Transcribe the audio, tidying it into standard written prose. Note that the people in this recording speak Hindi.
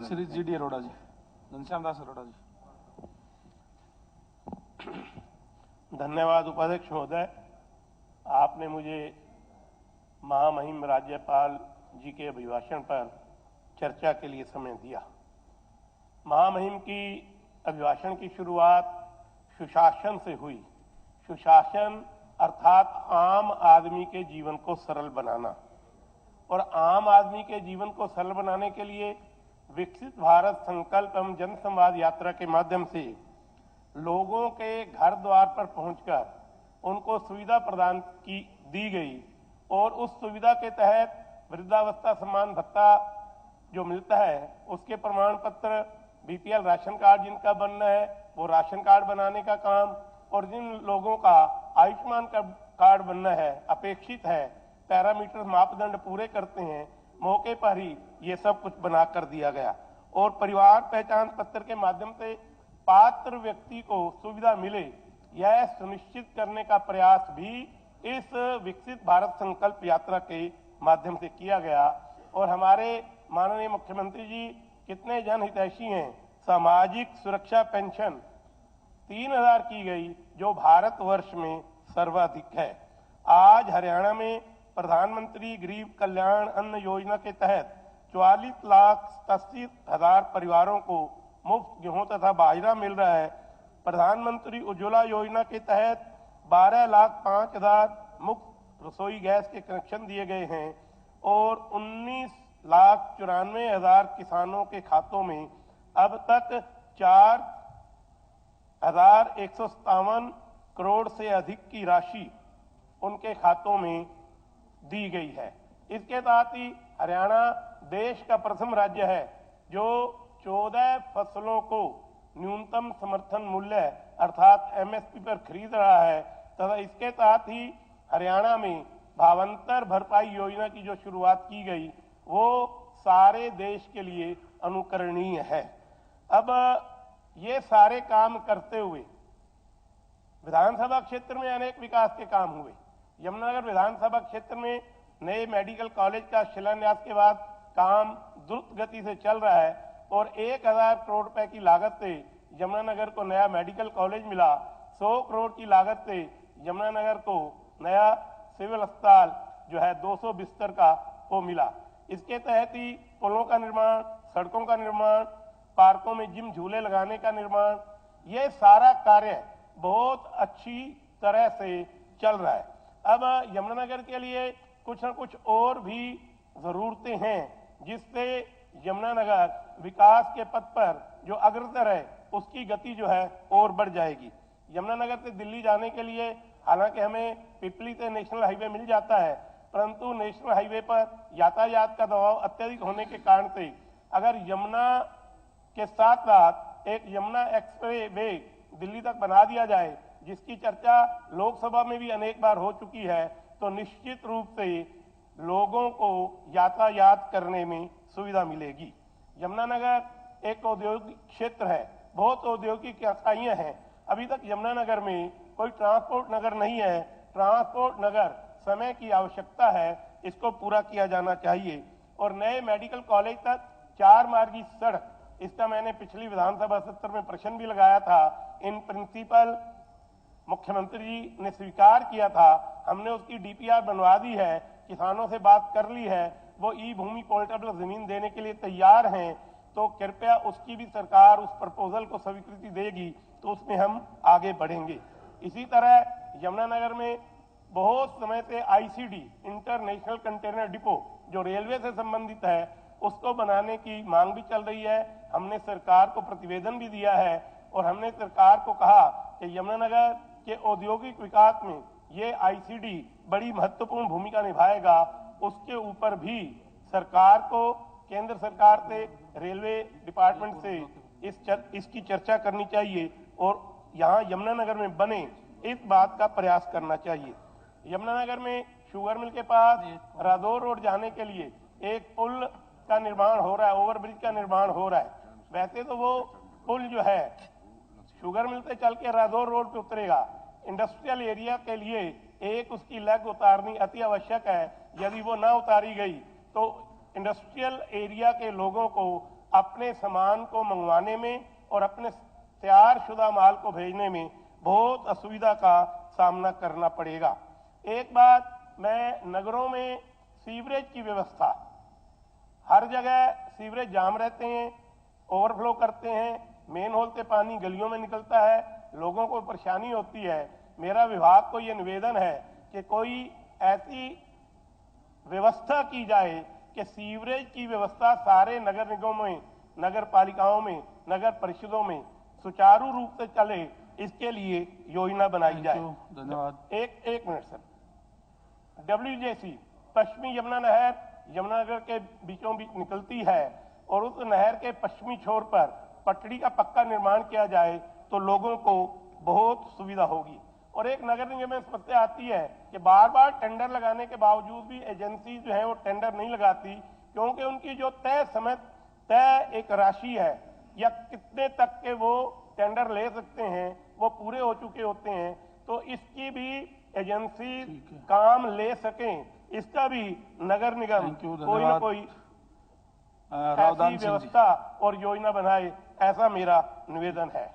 श्री GD अरोड़ा जी, घनश्याम दास अरोड़ा जी। धन्यवाद उपाध्यक्ष महोदय, आपने मुझे महामहिम राज्यपाल जी के अभिभाषण पर चर्चा के लिए समय दिया। महामहिम की अभिभाषण की शुरुआत सुशासन से हुई। सुशासन अर्थात आम आदमी के जीवन को सरल बनाना, और आम आदमी के जीवन को सरल बनाने के लिए विकसित भारत संकल्प एवं जन संवाद यात्रा के माध्यम से लोगों के घर द्वार पर पहुंचकर उनको सुविधा प्रदान की दी गई, और उस सुविधा के तहत वृद्धावस्था सम्मान भत्ता जो मिलता है उसके प्रमाण पत्र, BPL राशन कार्ड जिनका बनना है वो राशन कार्ड बनाने का काम, और जिन लोगों का आयुष्मान कार्ड बनना है, अपेक्षित है, पैरामीटर मापदंड पूरे करते हैं, मौके पर ही ये सब कुछ बना कर दिया गया। और परिवार पहचान पत्र के माध्यम से पात्र व्यक्ति को सुविधा मिले, यह सुनिश्चित करने का प्रयास भी इस विकसित भारत संकल्प यात्रा के माध्यम से किया गया। और हमारे माननीय मुख्यमंत्री जी कितने जनहितैषी हैं। सामाजिक सुरक्षा पेंशन 3000 की गई, जो भारतवर्ष में सर्वाधिक है। आज हरियाणा में प्रधानमंत्री गरीब कल्याण अन्न योजना के तहत 44,87,000 परिवारों को मुफ्त गेहूं तथा बाजरा मिल रहा है। प्रधानमंत्री उज्ज्वला योजना के तहत 12,05,000 मुफ्त रसोई गैस के कनेक्शन दिए गए हैं, और 19,94,000 किसानों के खातों में अब तक 4,157 करोड़ से अधिक की राशि उनके खातों में दी गई है। इसके साथ ही हरियाणा देश का प्रथम राज्य है जो 14 फसलों को न्यूनतम समर्थन मूल्य अर्थात MSP पर खरीद रहा है, तथा इसके साथ ही हरियाणा में भावांतर भरपाई योजना की जो शुरुआत की गई वो सारे देश के लिए अनुकरणीय है। अब ये सारे काम करते हुए विधानसभा क्षेत्र में अनेक विकास के काम हुए। यमुनानगर विधानसभा क्षेत्र में नए मेडिकल कॉलेज का शिलान्यास के बाद काम द्रुत गति से चल रहा है, और 1000 करोड़ रुपए की लागत से यमुनानगर को नया मेडिकल कॉलेज मिला। 100 करोड़ की लागत से यमुनानगर को नया सिविल अस्पताल जो है 200 बिस्तर का वो मिला। इसके तहत ही पुलों का निर्माण, सड़कों का निर्माण, पार्कों में जिम झूले लगाने का निर्माण, ये सारा कार्य बहुत अच्छी तरह से चल रहा है। अब यमुनानगर के लिए कुछ न कुछ और भी जरूरतें हैं जिससे यमुनानगर विकास के पथ पर जो अग्रसर है उसकी गति जो है और बढ़ जाएगी। यमुनानगर से दिल्ली जाने के लिए हालांकि हमें पिपली से नेशनल हाईवे मिल जाता है, परंतु नेशनल हाईवे पर यातायात का दबाव अत्यधिक होने के कारण से अगर यमुना के साथ साथ एक यमुना एक्सप्रेस वे दिल्ली तक बना दिया जाए, जिसकी चर्चा लोकसभा में भी अनेक बार हो चुकी है, तो निश्चित रूप से लोगों को यातायात करने में सुविधा मिलेगी। यमुनानगर एक औद्योगिक क्षेत्र है, बहुत औद्योगिक इकाइयां हैं। अभी तक यमुनानगर में कोई ट्रांसपोर्ट नगर नहीं है। ट्रांसपोर्ट नगर समय की आवश्यकता है, इसको पूरा किया जाना चाहिए। और नए मेडिकल कॉलेज तक 4 मार्गी सड़क, इसका मैंने पिछली विधानसभा सत्र में प्रश्न भी लगाया था। इन प्रिंसिपल मुख्यमंत्री जी ने स्वीकार किया था, हमने उसकी DPR बनवा दी है, किसानों से बात कर ली है, वो ई-भूमि पोर्टेबल जमीन देने के लिए तैयार हैं, तो कृपया उसकी भी सरकार उस प्रपोजल को स्वीकृति देगी तो उसमें हम आगे बढ़ेंगे। इसी तरह यमुनानगर में बहुत समय से ICD इंटरनेशनल कंटेनर डिपो जो रेलवे से संबंधित है उसको बनाने की मांग भी चल रही है। हमने सरकार को प्रतिवेदन भी दिया है, और हमने सरकार को कहा कि यमुनानगर के औद्योगिक विकास में ये ICD बड़ी महत्वपूर्ण भूमिका निभाएगा। उसके ऊपर भी सरकार को केंद्र सरकार से, रेलवे डिपार्टमेंट से इसकी चर्चा करनी चाहिए, और यहाँ यमुनानगर में बने इस बात का प्रयास करना चाहिए। यमुनानगर में शुगर मिल के पास रादौर रोड जाने के लिए एक पुल का निर्माण हो रहा है, ओवरब्रिज का निर्माण हो रहा है। वैसे तो वो पुल जो है शुगर मिल से चल के रादौर रोड पे उतरेगा। इंडस्ट्रियल एरिया के लिए एक उसकी लेग उतारनी अति आवश्यक है। यदि वो ना उतारी गई तो इंडस्ट्रियल एरिया के लोगों को अपने सामान को मंगवाने में और अपने तैयारशुदा माल को भेजने में बहुत असुविधा का सामना करना पड़ेगा। एक बात, मैं नगरों में सीवरेज की व्यवस्था, हर जगह सीवरेज जाम रहते हैं, ओवरफ्लो करते हैं, मेन होल से पानी गलियों में निकलता है, लोगों को परेशानी होती है। मेरा विभाग को यह निवेदन है कि कोई ऐसी व्यवस्था की जाए कि सीवरेज की व्यवस्था सारे नगर निगमों में, नगर पालिकाओं में, नगर परिषदों में सुचारू रूप से चले, इसके लिए योजना बनाई जाए। धन्यवाद। एक मिनट सर। WJC पश्चिमी यमुना नहर यमुनानगर के बीचों बीच निकलती है और उस नहर के पश्चिमी छोर पर पटड़ी का पक्का निर्माण किया जाए तो लोगों को बहुत सुविधा होगी। और एक नगर निगम में समस्या आती है कि बार बार टेंडर लगाने के बावजूद भी एजेंसी जो है वो टेंडर नहीं लगाती, क्योंकि उनकी जो तय एक राशि है या कितने तक के वो टेंडर ले सकते हैं वो पूरे हो चुके होते हैं। तो इसकी भी एजेंसी काम ले सकें, इसका भी नगर निगम कोई ना कोई ऐसी व्यवस्था और योजना बनाए, ऐसा मेरा निवेदन है।